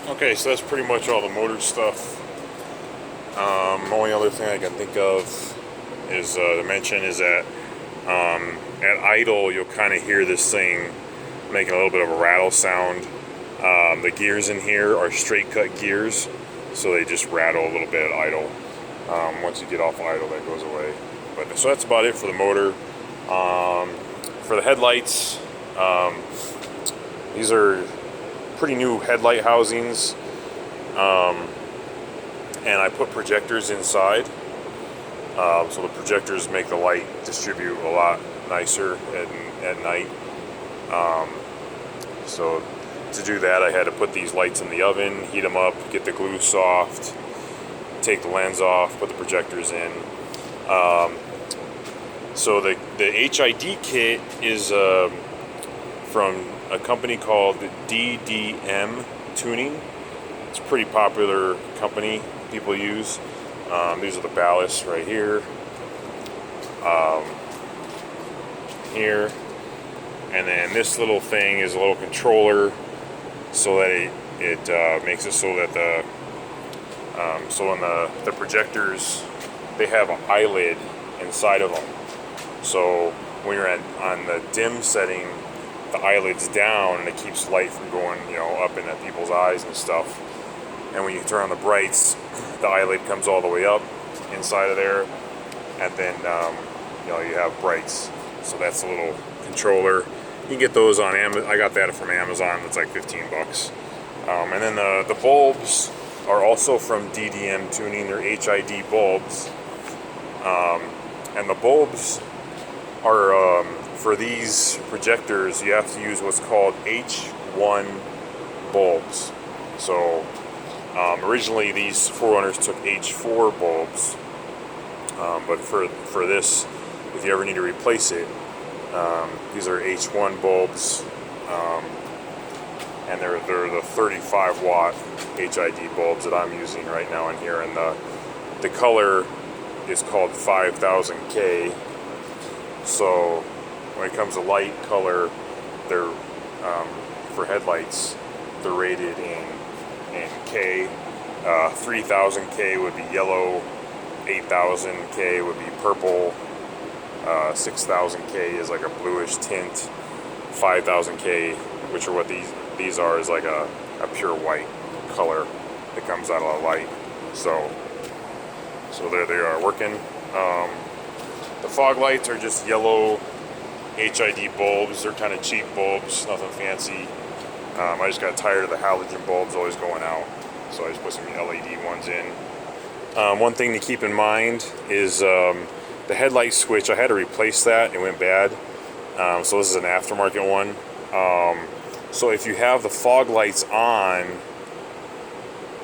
Okay, so that's pretty much all the motor stuff. Only other thing I can think of is to mention is that at idle you'll kind of hear this thing making a little bit of a rattle sound. The gears in here are straight cut gears, so they just rattle a little bit at idle. Once you get off idle, that goes away. But so that's about it for the motor. For the headlights, these are pretty new headlight housings, and I put projectors inside. So the projectors make the light distribute a lot nicer at night. So to do that, I had to put these lights in the oven, heat them up, get the glue soft, take the lens off, put the projectors in. So the HID kit is from a company called DDM Tuning. It's a pretty popular company people use. These are the ballasts right here, here, and then this little thing is a little controller, so that it makes it so that so when the projectors, they have an eyelid inside of them. So when you're on the dim setting, the eyelid's down and it keeps light from going, up into people's eyes and stuff. And when you turn on the brights, the eyelid comes all the way up inside of there, and then you have brights. So that's a little controller. You can get those on Amazon. I got that from Amazon. It's like 15 bucks. And then the bulbs are also from DDM Tuning. They're HID bulbs. And the bulbs are, for these projectors, you have to use what's called H1 bulbs. So originally these 4Runners took H4 bulbs, but for this, if you ever need to replace it, these are H1 bulbs, and they're the 35 watt HID bulbs that I'm using right now in here, and the color is called 5000K. So when it comes to light color, they're for headlights, they're rated in K. 3000K would be yellow, 8000K would be purple, 6000K is like a bluish tint, 5000K, which are what these are, is like a pure white color that comes out of the light. So there they are working. The fog lights are just yellow HID bulbs. They're kind of cheap bulbs, nothing fancy. I just got tired of the halogen bulbs always going out, so I just put some LED ones in. One thing to keep in mind is the headlight switch. I had to replace that. It went bad. So this is an aftermarket one. So if you have the fog lights on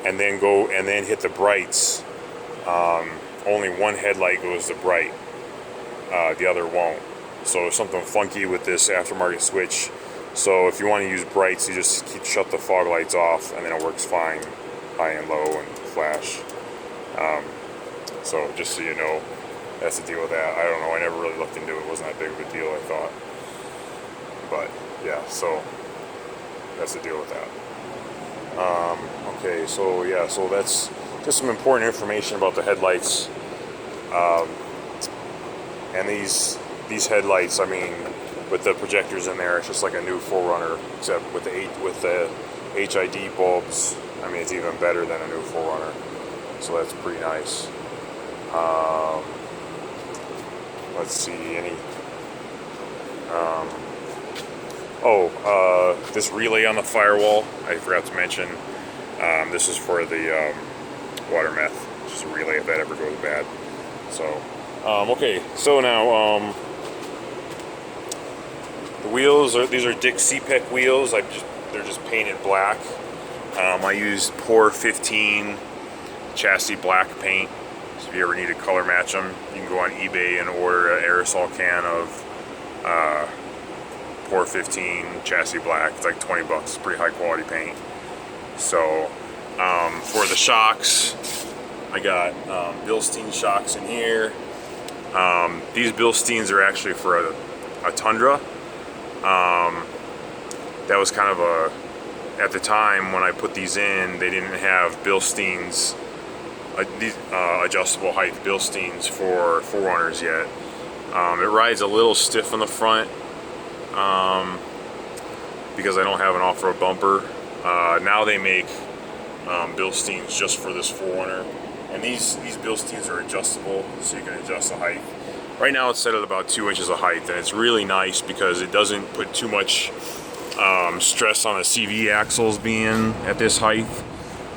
and then hit the brights, only one headlight goes to bright. The other won't. So there's something funky with this aftermarket switch. So if you want to use brights, you just shut the fog lights off, and then it works fine, high and low and flash. So just so you know, that's the deal with that. I don't know. I never really looked into it. It wasn't that big of a deal, I thought. But yeah, so that's the deal with that. Okay, so yeah, so that's just some important information about the headlights. And these headlights, I mean, with the projectors in there, it's just like a new 4Runner, except with the HID bulbs. I mean, it's even better than a new 4Runner. So that's pretty nice. Let's see, this relay on the firewall, I forgot to mention. This is for the water meth. Just a relay if that ever goes bad. So, okay, so now, the wheels these are Dick CPEC wheels. They're just painted black. I used Pour 15 chassis black paint. So if you ever need to color match them, you can go on eBay and order an aerosol can of Pour 15 chassis black. It's like 20 bucks. It's pretty high quality paint. So for the shocks, I got Bilstein shocks in here. These Bilsteins are actually for a Tundra. That was kind of at the time when I put these in, they didn't have Bilstein's adjustable height Bilsteins for 4Runners yet. It rides a little stiff on the front because I don't have an off-road bumper. Now they make Bilsteins just for this 4Runner, and these Bilsteins are adjustable, so you can adjust the height. Right now it's set at about 2 inches of height, and it's really nice because it doesn't put too much stress on the CV axles being at this height,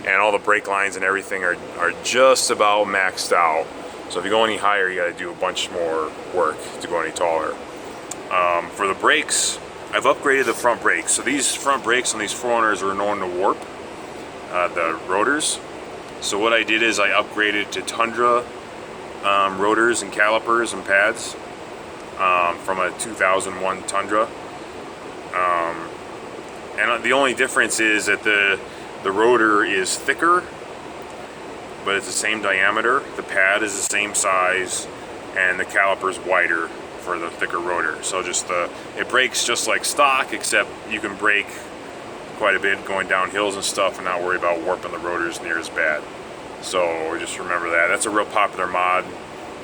and all the brake lines and everything are just about maxed out. So if you go any higher, you got to do a bunch more work to go any taller. For the brakes, I've upgraded the front brakes. So these front brakes on these 4Runners are known to warp the rotors. So what I did is I upgraded to Tundra rotors and calipers and pads from a 2001 Tundra. And the only difference is that the rotor is thicker, but it's the same diameter. The pad is the same size, and the caliper's wider for the thicker rotor. So it brakes just like stock, except you can brake quite a bit going down hills and stuff and not worry about warping the rotors near as bad. So just remember that. That's a real popular mod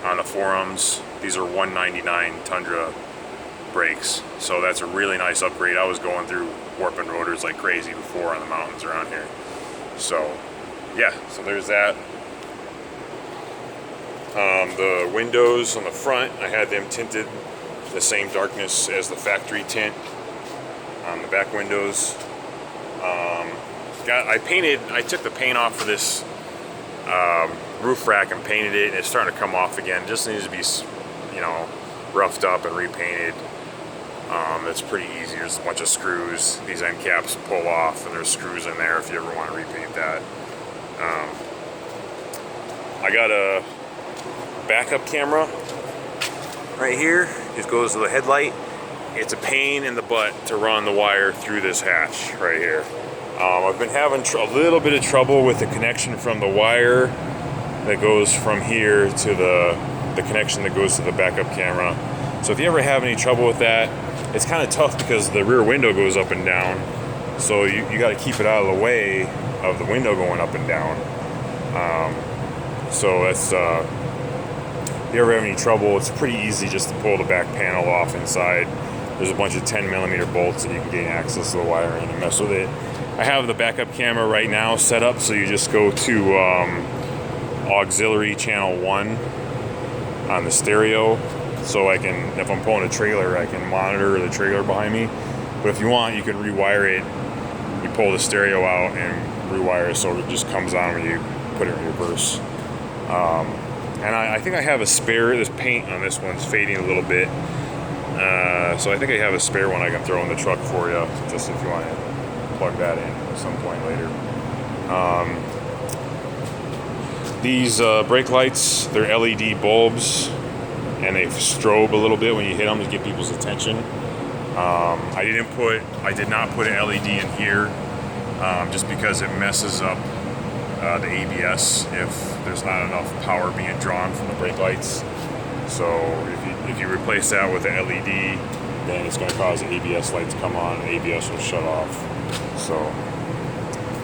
on the forums. These are $199 Tundra brakes, so that's a really nice upgrade. I was going through warping rotors like crazy before on the mountains around here. So yeah, so there's that. The windows on the front, I had them tinted the same darkness as the factory tint on the back windows. I took the paint off for this roof rack and painted it, and it's starting to come off again. It just needs to be, you know, roughed up and repainted. It's pretty easy. There's a bunch of screws. These end caps pull off, and there's screws in there if you ever want to repaint that. I got a backup camera right here. It goes to the headlight. It's a pain in the butt to run the wire through this hatch right here. I've been having a little bit of trouble with the connection from the wire that goes from here to the connection that goes to the backup camera. So if you ever have any trouble with that, it's kind of tough because the rear window goes up and down. So you got to keep it out of the way of the window going up and down. So that's, if you ever have any trouble, it's pretty easy just to pull the back panel off inside. There's a bunch of 10mm bolts and you can gain access to the wiring and mess with it. I have the backup camera right now set up, so you just go to auxiliary channel 1 on the stereo. So I can, if I'm pulling a trailer, I can monitor the trailer behind me. But if you want, you can rewire it. You pull the stereo out and rewire it so it just comes on when you put it in reverse. And I think I have a spare. This paint on this one's fading a little bit. So I think I have a spare one I can throw in the truck for you, just if you want to plug that in at some point later. These brake lights, they're LED bulbs, and they strobe a little bit when you hit them to get people's attention. I did not put an LED in here just because it messes up the ABS if there's not enough power being drawn from the brake lights. So if you replace that with an LED, then it's going to cause the ABS light to come on and ABS will shut off. So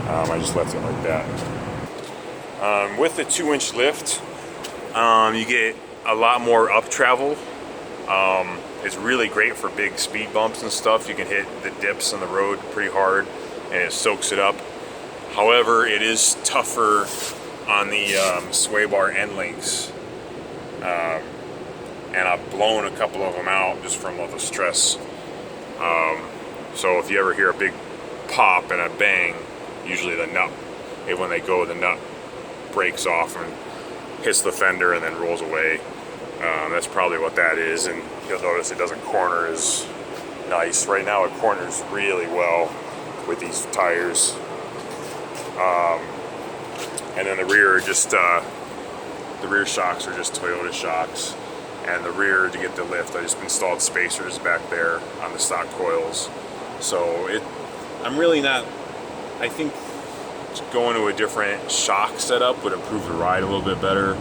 I just left it like that. With the 2-inch lift, you get a lot more up travel. It's really great for big speed bumps and stuff. You can hit the dips on the road pretty hard and it soaks it up. However, it is tougher on the sway bar end links. And I've blown a couple of them out just from all the stress. So if you ever hear a big pop and a bang, usually the nut, when they go, the nut breaks off and hits the fender and then rolls away. That's probably what that is, and you'll notice it doesn't corner as nice. Right now it corners really well with these tires. And then the rear the rear shocks are just Toyota shocks. And the rear, to get the lift, I just installed spacers back there on the stock coils. So I'm really not, I think going to a different shock setup would improve the ride a little bit better.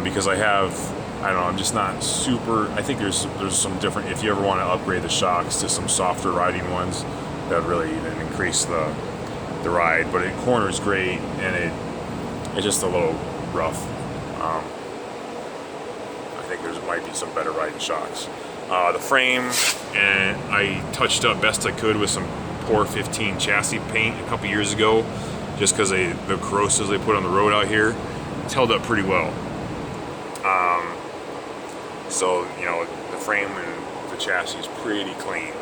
Because I don't know, I'm just not super, I think there's some different, if you ever want to upgrade the shocks to some softer riding ones that that would really even increase the ride. But it corners great, and it's just a little rough. I think there might be some better riding shocks. The frame, and I touched up best I could with some Poor 15 chassis paint a couple years ago, just because the corrosives they put on the road out here, it's held up pretty well. So you know, the frame and the chassis is pretty clean,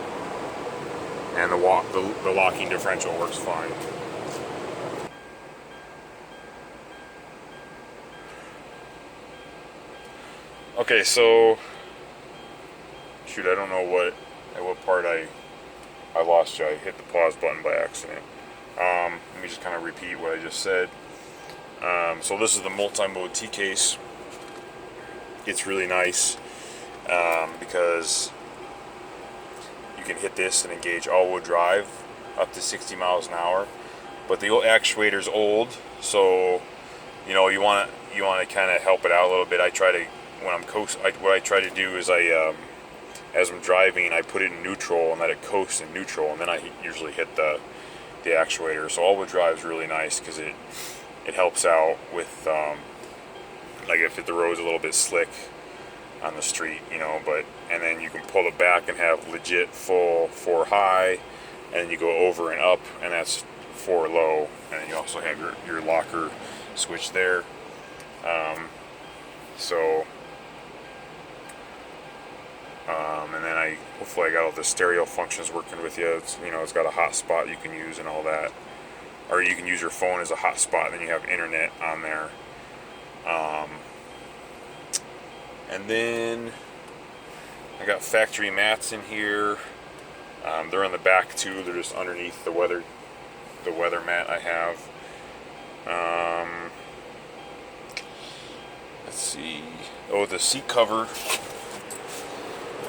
and the locking differential works fine. Okay, so shoot, I don't know at what part I lost you. I hit the pause button by accident. Let me just kind of repeat what I just said. So this is the multi-mode T-case. It's really nice because you can hit this and engage all-wheel drive up to 60 miles an hour. But the actuator's old, so you know you want to kind of help it out a little bit. What I try to do is as I'm driving, I put it in neutral and let it coast in neutral, and then I usually hit the actuator. So all-wheel drive is really nice because it helps out with like if the road's a little bit slick on the street, you know. And then you can pull it back and have legit full 4 high, and then you go over and up, and that's 4 low, and then you also have your locker switch there. And then hopefully I got all the stereo functions working with you. It's got a hotspot you can use and all that, or you can use your phone as a hotspot, and then you have internet on there. And then I got factory mats in here. They're on the back too. They're just underneath the weather mat I have. Let's see. Oh, the seat cover.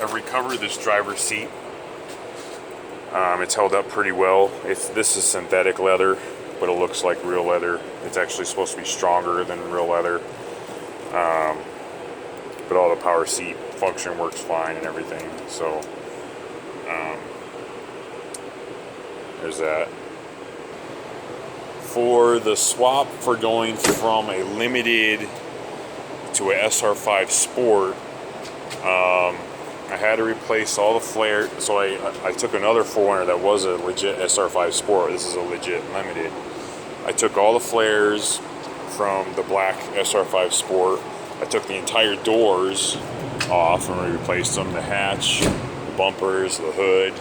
I've recovered this driver's seat. It's held up pretty well. This is synthetic leather, but it looks like real leather. It's actually supposed to be stronger than real leather. But all the power seat function works fine and everything. So there's that. For the swap for going from a limited to a SR5 Sport, I had to replace all the flares. So I took another 4runner that was a legit SR5 Sport. This is a legit limited. I took all the flares from the black SR5 Sport. I took the entire doors off and replaced them, the hatch, the bumpers, the hood.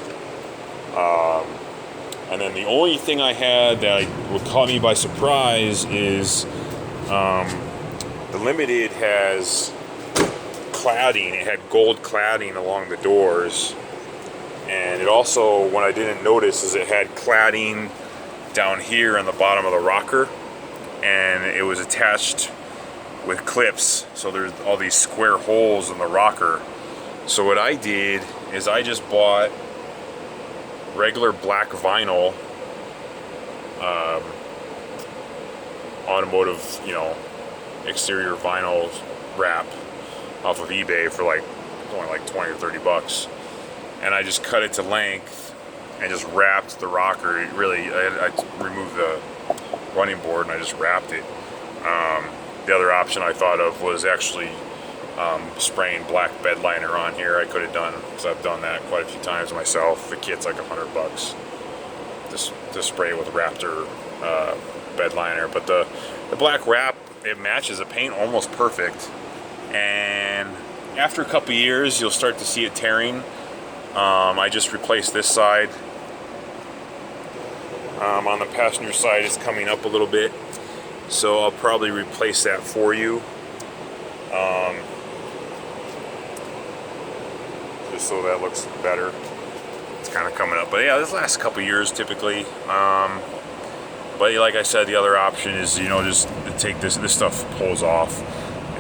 And then the only thing I had that caught me by surprise is the Limited has cladding. It had gold cladding along the doors. And it also, what I didn't notice is it had cladding down here on the bottom of the rocker. And it was attached with clips, so there's all these square holes in the rocker. So what I did is I just bought regular black vinyl, automotive, exterior vinyl wrap off of eBay for only like 20 or 30 bucks. And I just cut it to length and just wrapped the rocker. I removed the running board and I just wrapped it. The other option I thought of was actually spraying black bed liner on here. I could have done, because I've done that quite a few times myself. The kit's like $100 to spray with Raptor bed liner. But the black wrap, it matches the paint almost perfect. And after a couple years, you'll start to see it tearing. I just replaced this side. On the passenger side, it's coming up a little bit. So I'll probably replace that for you. Just so that looks better. It's kind of coming up. But yeah, this last couple years typically. But like I said, the other option is, just take this stuff pulls off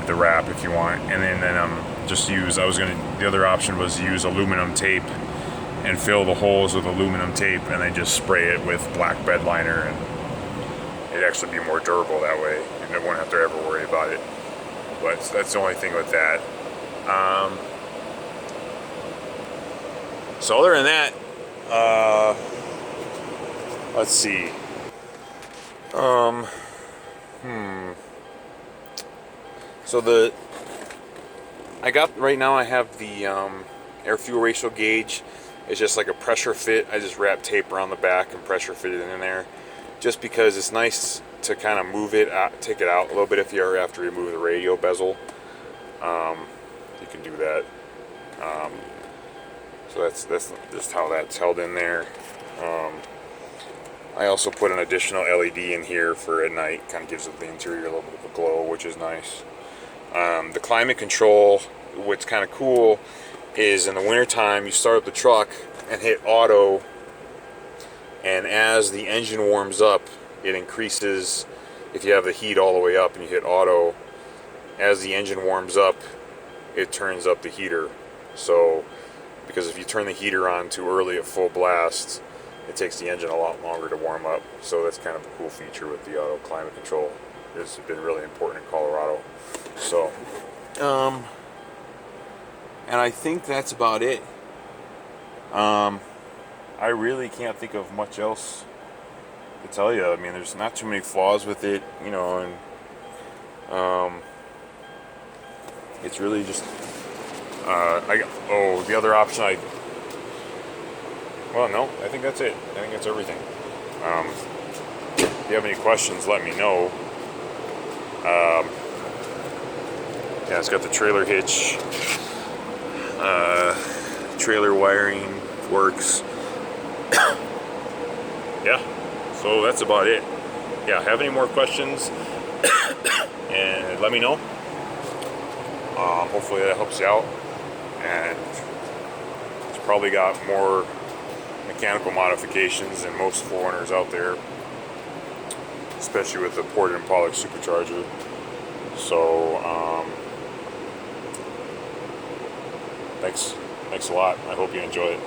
the wrap if you want. And then just use, the other option was use aluminum tape and fill the holes with aluminum tape and then just spray it with black bed liner, and it'd actually be more durable that way, and I won't have to ever worry about it. But that's the only thing with that. So other than that, Let's see. So right now I have the air fuel ratio gauge. It's just like a pressure fit. I just wrap tape around the back and pressure fit it in there, just because it's nice to kind of move it out, take it out a little bit if you ever have to remove the radio bezel. You can do that. So that's just how that's held in there. I also put an additional LED in here for at night. Kind of gives the interior a little bit of a glow, which is nice. The climate control, what's kind of cool is in the wintertime you start up the truck and hit auto, and as the engine warms up it increases. If you have the heat all the way up and you hit auto, as the engine warms up it turns up the heater. So because if you turn the heater on too early at full blast, it takes the engine a lot longer to warm up. So that's kind of a cool feature with the auto climate control. It's been really important in Colorado. So and I think that's about it. I really can't think of much else to tell you. I mean, there's not too many flaws with it, you know, and it's really just the other option no, I think that's it. I think that's everything. If you have any questions, let me know. Yeah, it's got the trailer hitch. Trailer wiring works. Yeah, so that's about it. Yeah, have any more questions and let me know. Hopefully that helps you out. And it's probably got more mechanical modifications than most 4Runners out there, especially with the ported and polished supercharger. So thanks a lot. I hope you enjoy it.